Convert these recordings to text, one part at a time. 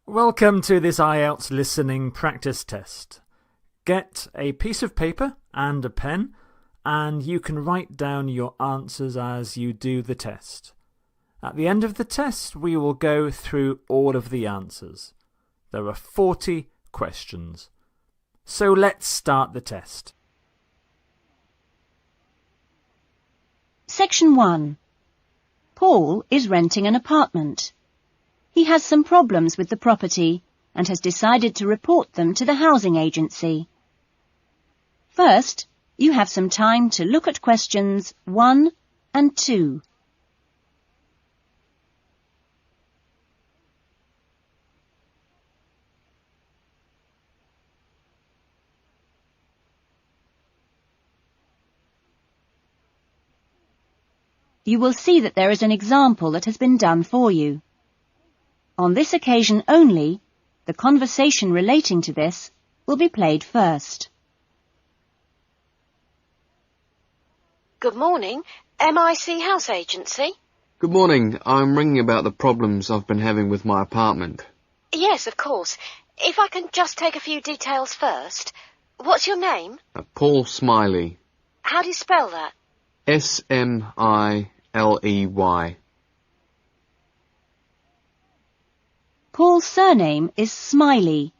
Welcome to this IELTS listening practice test. Get a piece of paper and a pen, and you can write down your answers as you do the test. At the end of the test, we will go through all of the answers. There are 40 questions. So let's start the test. Section 1. Paul is renting an apartment. He has some problems with the property and has decided to report them to the housing agency. First, you have some time to look at questions 1 and 2. You will see that there is an example that has been done for you. On this occasion only, the conversation relating to this will be played first. Good morning, MIC House Agency. Good morning. I'm ringing about the problems I've been having with my apartment. Yes, of course. If I can just take a few details first. What's your name? Paul Smiley. How do you spell that? Smiley. Paul's surname is Smiley,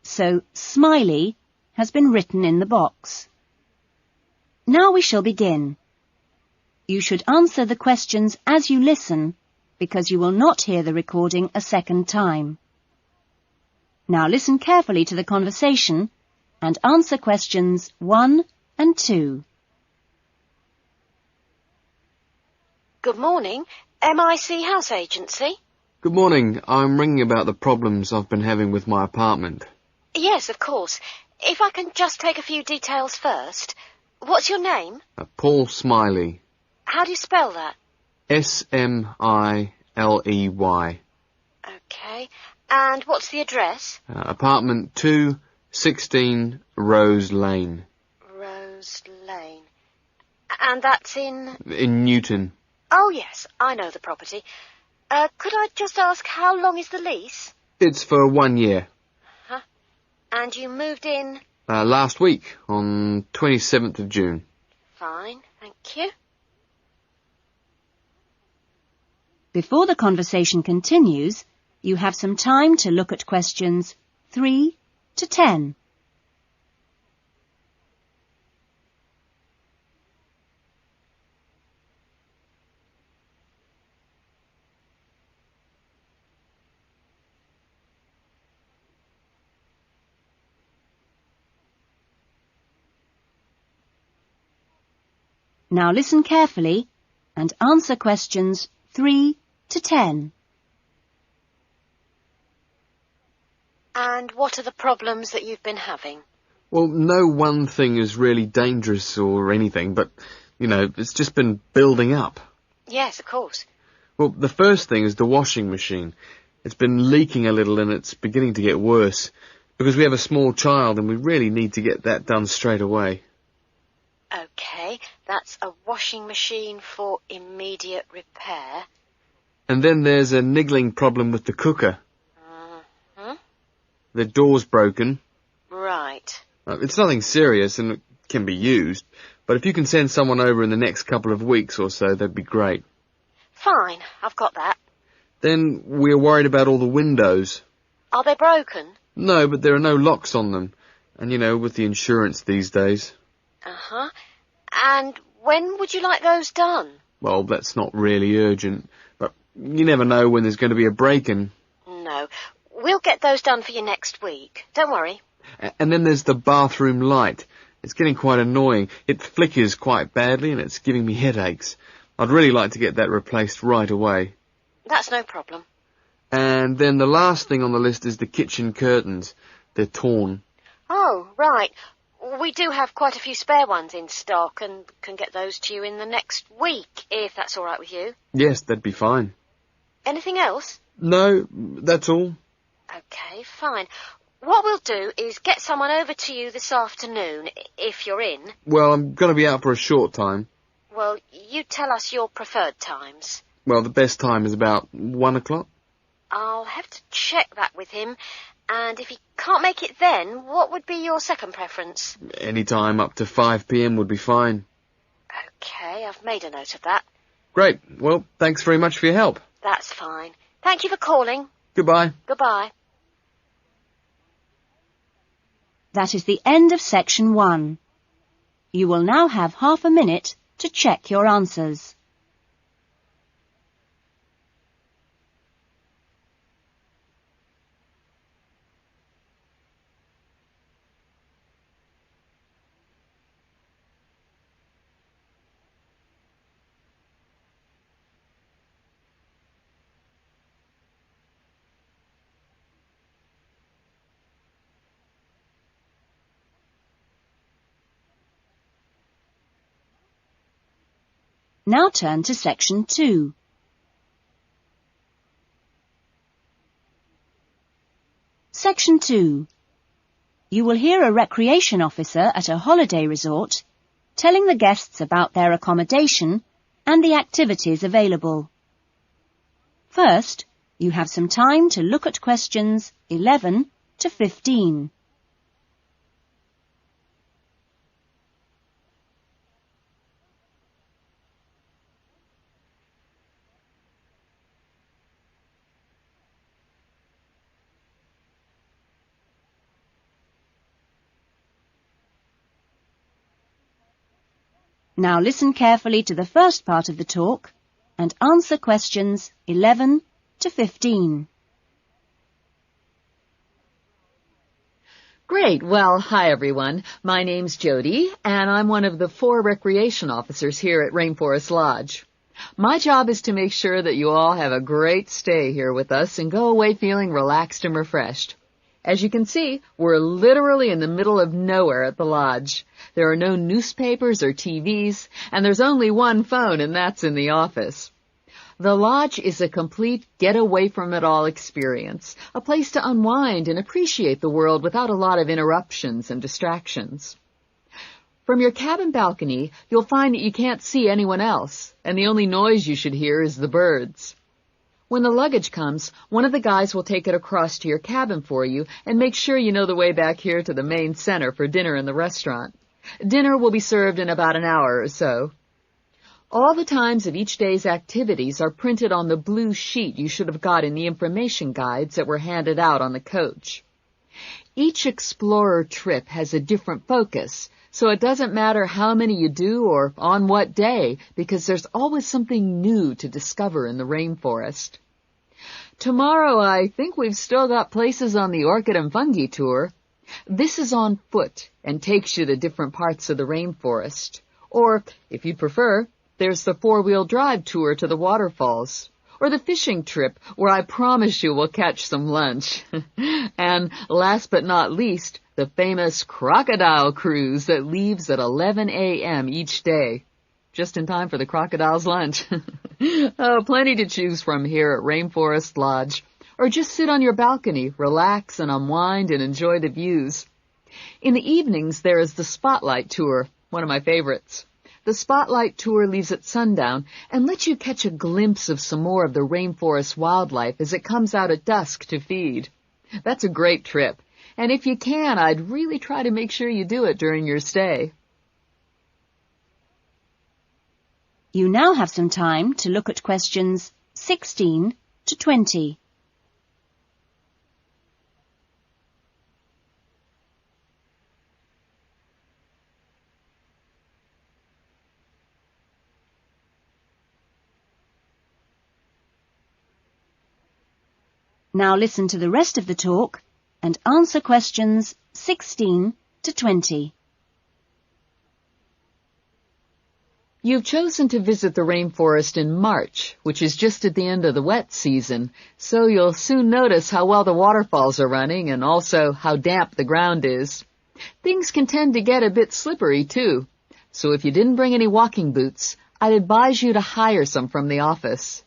so Smiley has been written in the box. Now we shall begin. You should answer the questions as you listen, because you will not hear the recording a second time. Now listen carefully to the conversation and answer questions 1 and 2. Good morning, MIC House Agency. Good morning. I'm ringing about the problems I've been having with my apartment. Yes, of course. If I can just take a few details first. What's your name? Paul Smiley. How do you spell that? Smiley. Okay. And what's the address? Apartment 216 Rose Lane. Rose Lane. And that's in? In Newton. Oh, yes, I know the property. Could I just ask, how long is the lease? It's for 1 year. Huh? And you moved in? Last week, on 27th of June. Fine, thank you. Before the conversation continues, you have some time to look at questions 3 to 10. Now listen carefully and answer questions 3 to 10. And what are the problems that you've been having? Well, no one thing is really dangerous or anything, but, it's just been building up. Yes, of course. Well, the first thing is the washing machine. It's been leaking a little and it's beginning to get worse because we have a small child and we really need to get that done straight away. Okay, that's a washing machine for immediate repair. And then there's a niggling problem with the cooker. Mm-hmm. The door's broken. Right. It's nothing serious and it can be used, but if you can send someone over in the next couple of weeks or so, that'd be great. Fine, I've got that. Then we're worried about all the windows. Are they broken? No, but there are no locks on them. And, with the insurance these days. Uh-huh. And when would you like those done? Well, that's not really urgent, but you never know when there's going to be a break-in. No, we'll get those done for you next week. Don't worry. And then there's the bathroom light. It's getting quite annoying. It flickers quite badly and it's giving me headaches. I'd really like to get that replaced right away. That's no problem. And then the last thing on the list is the kitchen curtains. They're torn. Oh, right. We do have quite a few spare ones in stock and can get those to you in the next week, if that's all right with you. Yes, that'd be fine. Anything else? No, that's all. Okay, fine. What we'll do is get someone over to you this afternoon, if you're in. Well, I'm going to be out for a short time. Well, you tell us your preferred times. Well, the best time is about 1 o'clock. I'll have to check that with him. And if he can't make it then, what would be your second preference? Any time up to 5 p.m. would be fine. OK, I've made a note of that. Great. Well, thanks very much for your help. That's fine. Thank you for calling. Goodbye. Goodbye. That is the end of section 1. You will now have half a minute to check your answers. Now turn to section 2. Section 2. You will hear a recreation officer at a holiday resort telling the guests about their accommodation and the activities available. First, you have some time to look at questions 11 to 15. Now listen carefully to the first part of the talk and answer questions 11 to 15. Great. Well, hi everyone. My name's Jody, and I'm one of the 4 recreation officers here at Rainforest Lodge. My job is to make sure that you all have a great stay here with us and go away feeling relaxed and refreshed. As you can see, we're literally in the middle of nowhere at the lodge. There are no newspapers or TVs, and there's only one phone, and that's in the office. The lodge is a complete get-away-from-it-all experience, a place to unwind and appreciate the world without a lot of interruptions and distractions. From your cabin balcony, you'll find that you can't see anyone else, and the only noise you should hear is the birds. When the luggage comes, one of the guys will take it across to your cabin for you and make sure you know the way back here to the main center for dinner in the restaurant. Dinner will be served in about an hour or so. All the times of each day's activities are printed on the blue sheet you should have got in the information guides that were handed out on the coach. Each explorer trip has a different focus, so it doesn't matter how many you do or on what day, because there's always something new to discover in the rainforest. Tomorrow, I think we've still got places on the Orchid and Fungi tour. This is on foot and takes you to different parts of the rainforest. Or, if you'd prefer, there's the 4-wheel drive tour to the waterfalls. Or the fishing trip, where I promise you we'll catch some lunch. And last but not least, the famous crocodile cruise that leaves at 11 a.m. each day. Just in time for the crocodile's lunch. Oh, plenty to choose from here at Rainforest Lodge. Or just sit on your balcony, relax and unwind and enjoy the views. In the evenings, there is the Spotlight Tour, one of my favorites. The Spotlight Tour leaves at sundown and lets you catch a glimpse of some more of the rainforest wildlife as it comes out at dusk to feed. That's a great trip, and if you can, I'd really try to make sure you do it during your stay. You now have some time to look at questions 16 to 20. Now listen to the rest of the talk and answer questions 16 to 20. You've chosen to visit the rainforest in March, which is just at the end of the wet season, so you'll soon notice how well the waterfalls are running and also how damp the ground is. Things can tend to get a bit slippery, too, so if you didn't bring any walking boots, I'd advise you to hire some from the office.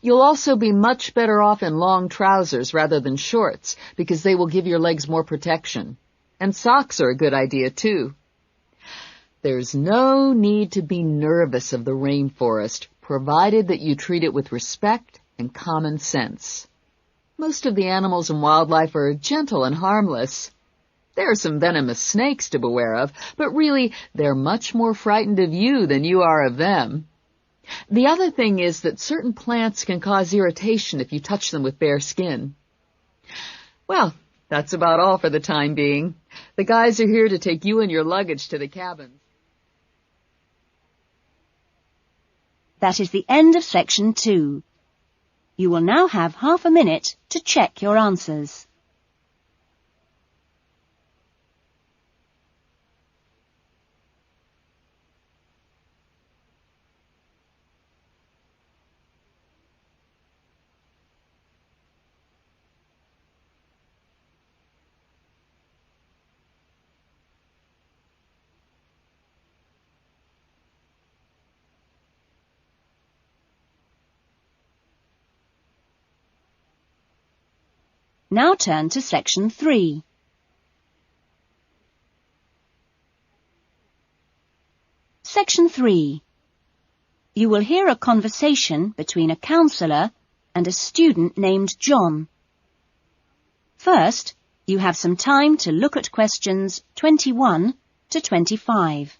You'll also be much better off in long trousers rather than shorts, because they will give your legs more protection. And socks are a good idea, too. There's no need to be nervous of the rainforest. provided that you treat it with respect and common sense. Most of the animals and wildlife are gentle and harmless. There are some venomous snakes to beware of, but really they're much more frightened of you than you are of them. The other thing is that certain plants can cause irritation if you touch them with bare skin. Well, that's about all for the time being. The guys are here to take you and your luggage to the cabins. That is the end of section 2. You will now have half a minute to check your answers. Now turn to section 3. Section 3. You will hear a conversation between a counsellor and a student named John. First, you have some time to look at questions 21 to 25.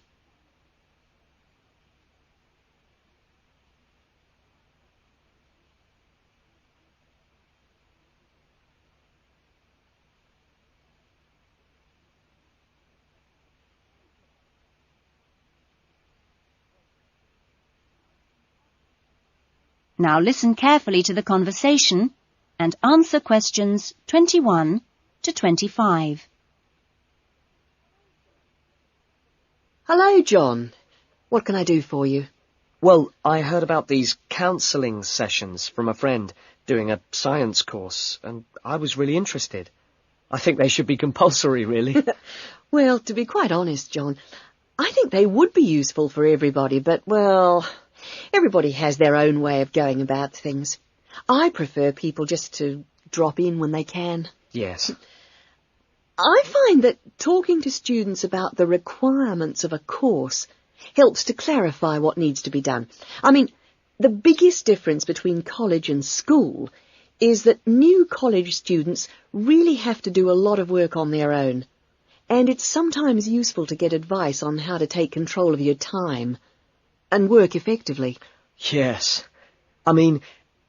Now listen carefully to the conversation and answer questions 21 to 25. Hello, John. What can I do for you? Well, I heard about these counselling sessions from a friend doing a science course, and I was really interested. I think they should be compulsory, really. Well, to be quite honest, John, I think they would be useful for everybody, but, well, everybody has their own way of going about things. I prefer people just to drop in when they can. Yes. I find that talking to students about the requirements of a course helps to clarify what needs to be done. I mean, the biggest difference between college and school is that new college students really have to do a lot of work on their own, and it's sometimes useful to get advice on how to take control of your time and work effectively. Yes. I mean,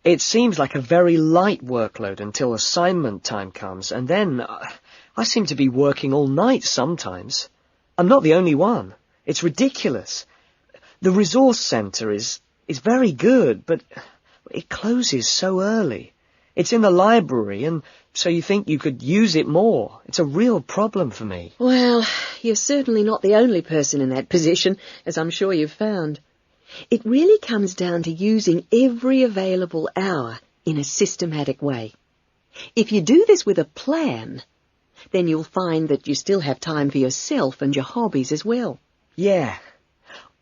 it seems like a very light workload until assignment time comes, and then I seem to be working all night sometimes. I'm not the only one. It's ridiculous. The resource centre is very good, but it closes so early. It's in the library, and so you think you could use it more. It's a real problem for me. Well, you're certainly not the only person in that position, as I'm sure you've found. It really comes down to using every available hour in a systematic way. If you do this with a plan, then you'll find that you still have time for yourself and your hobbies as well. Yeah.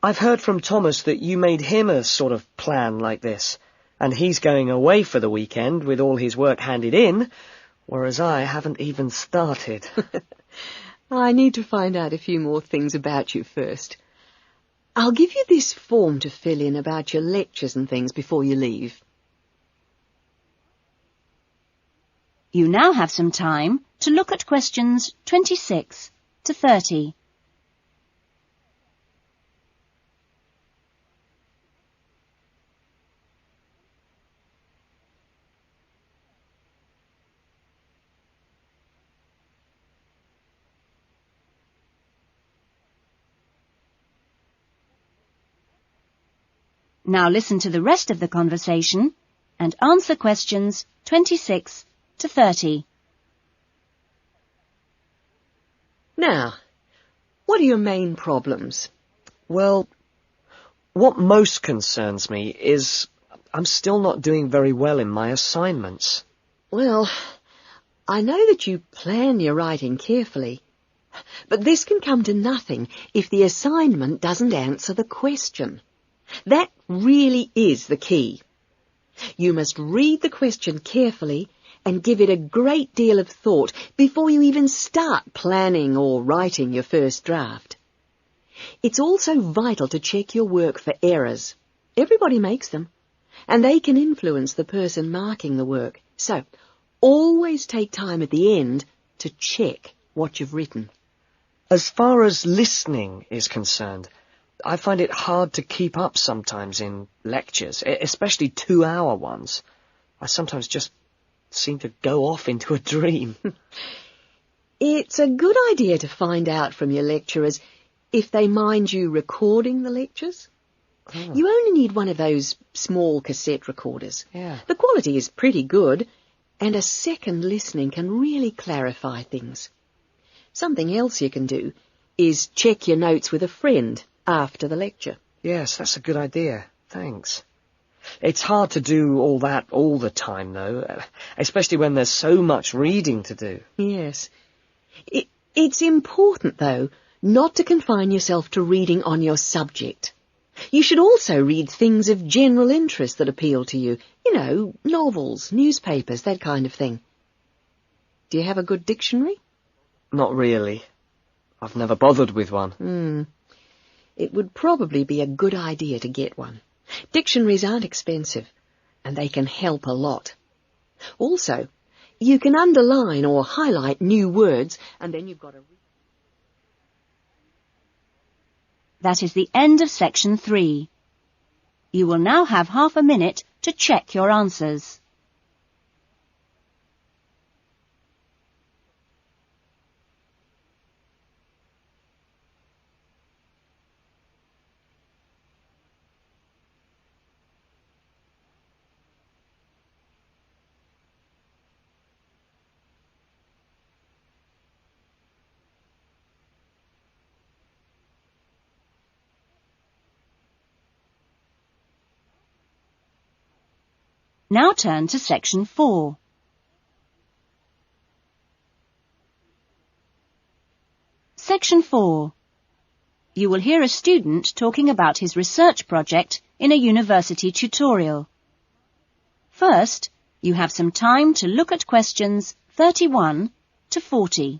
I've heard from Thomas that you made him a sort of plan like this, and he's going away for the weekend with all his work handed in, whereas I haven't even started. I need to find out a few more things about you first. I'll give you this form to fill in about your lectures and things before you leave. You now have some time to look at questions 26 to 30. Now listen to the rest of the conversation and answer questions 26 to 30. Now, what are your main problems? Well, what most concerns me is I'm still not doing very well in my assignments. Well, I know that you plan your writing carefully, but this can come to nothing if the assignment doesn't answer the question. That really is the key. You must read the question carefully and give it a great deal of thought before you even start planning or writing your first draft. It's also vital to check your work for errors. Everybody makes them, and they can influence the person marking the work. So, always take time at the end to check what you've written. As far as listening is concerned, I find it hard to keep up sometimes in lectures, especially 2-hour ones. I sometimes just seem to go off into a dream. It's a good idea to find out from your lecturers if they mind you recording the lectures. Oh. You only need one of those small cassette recorders. Yeah. The quality is pretty good, and a second listening can really clarify things. Something else you can do is check your notes with a friend after the lecture. Yes, that's a good idea. Thanks. It's hard to do all that all the time, though, especially when there's so much reading to do. Yes. It's important, though, not to confine yourself to reading on your subject. You should also read things of general interest that appeal to you. You know, novels, newspapers, that kind of thing. Do you have a good dictionary? Not really. I've never bothered with one. It would probably be a good idea to get one. Dictionaries aren't expensive, and they can help a lot. Also, you can underline or highlight new words, and then you've got to... That is the end of section 3. You will now have half a minute to check your answers. Now turn to section 4. Section 4. You will hear a student talking about his research project in a university tutorial. First, you have some time to look at questions 31 to 40.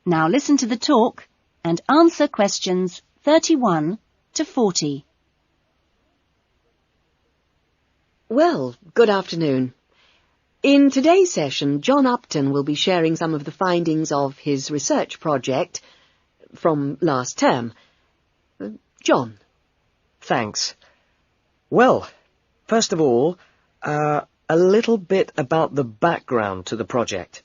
Now listen to the talk and answer questions 31 to 40. Well, good afternoon. In today's session, John Upton will be sharing some of the findings of his research project from last term. John. Thanks. Well, first of all, a little bit about the background to the project.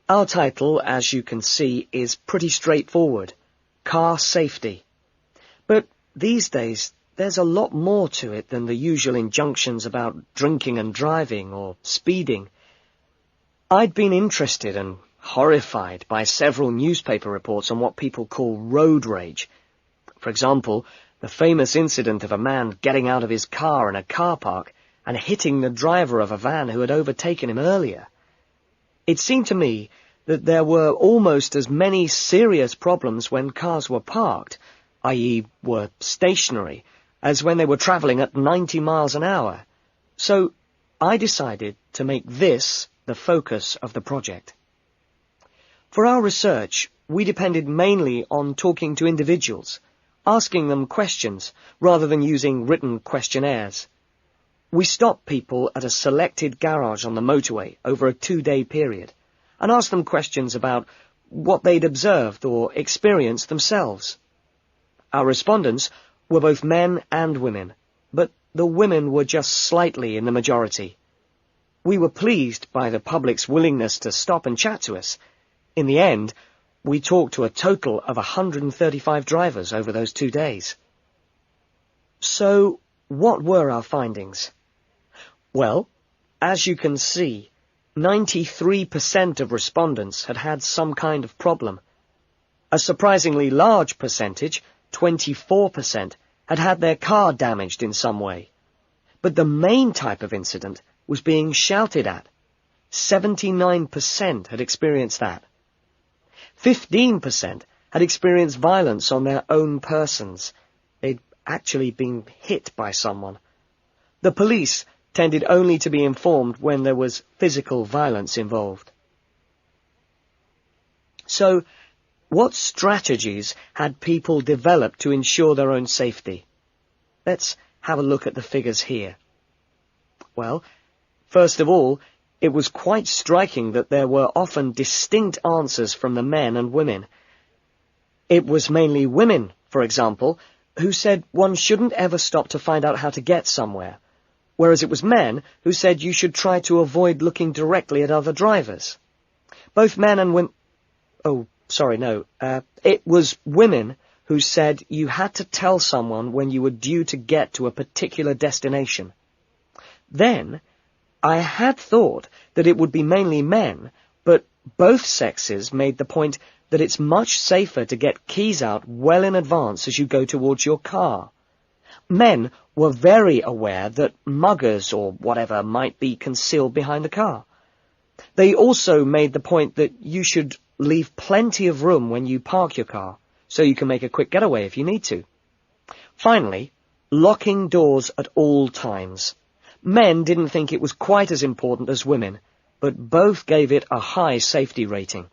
Our title, as you can see, is pretty straightforward. Car safety. But these days, there's a lot more to it than the usual injunctions about drinking and driving or speeding. I'd been interested and horrified by several newspaper reports on what people call road rage. For example, the famous incident of a man getting out of his car in a car park and hitting the driver of a van who had overtaken him earlier. It seemed to me that there were almost as many serious problems when cars were parked, i.e. were stationary, as when they were travelling at 90 miles an hour. So I decided to make this the focus of the project. For our research, we depended mainly on talking to individuals, asking them questions rather than using written questionnaires. We stopped people at a selected garage on the motorway over a 2-day period and asked them questions about what they'd observed or experienced themselves. Our respondents were both men and women, but the women were just slightly in the majority. We were pleased by the public's willingness to stop and chat to us. In the end, we talked to a total of 135 drivers over those 2 days. So, what were our findings? Well, as you can see, 93% of respondents had had some kind of problem. A surprisingly large percentage, 24%, had had their car damaged in some way. But the main type of incident was being shouted at. 79% had experienced that. 15% had experienced violence on their own persons. They'd actually been hit by someone. The police tended only to be informed when there was physical violence involved. So, what strategies had people developed to ensure their own safety? Let's have a look at the figures here. Well, first of all, it was quite striking that there were often distinct answers from the men and women. It was mainly women, for example, who said one shouldn't ever stop to find out how to get somewhere, whereas it was men who said you should try to avoid looking directly at other drivers. Both men and women... It was women who said you had to tell someone when you were due to get to a particular destination. Then, I had thought that it would be mainly men, but both sexes made the point that it's much safer to get keys out well in advance as you go towards your car. Men were very aware that muggers or whatever might be concealed behind the car. They also made the point that you should leave plenty of room when you park your car, so you can make a quick getaway if you need to. Finally, locking doors at all times. Men didn't think it was quite as important as women, but both gave it a high safety rating.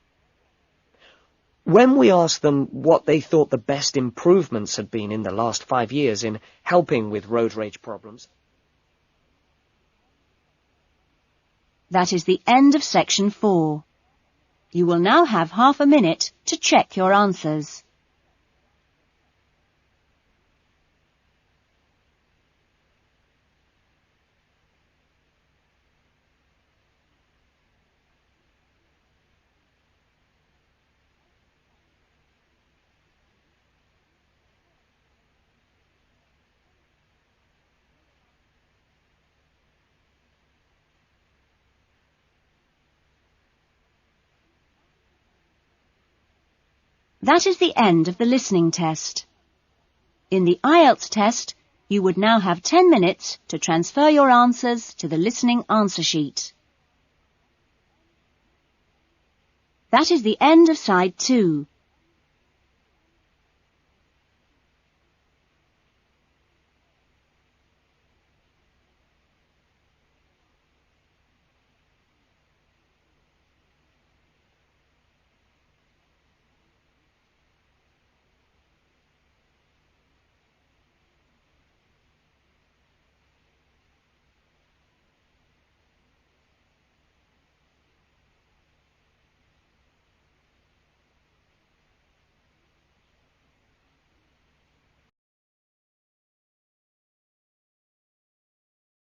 When we asked them what they thought the best improvements had been in the last 5 years in helping with road rage problems... That is the end of section 4. You will now have half a minute to check your answers. That is the end of the listening test. In the IELTS test, you would now have 10 minutes to transfer your answers to the listening answer sheet. That is the end of side 2.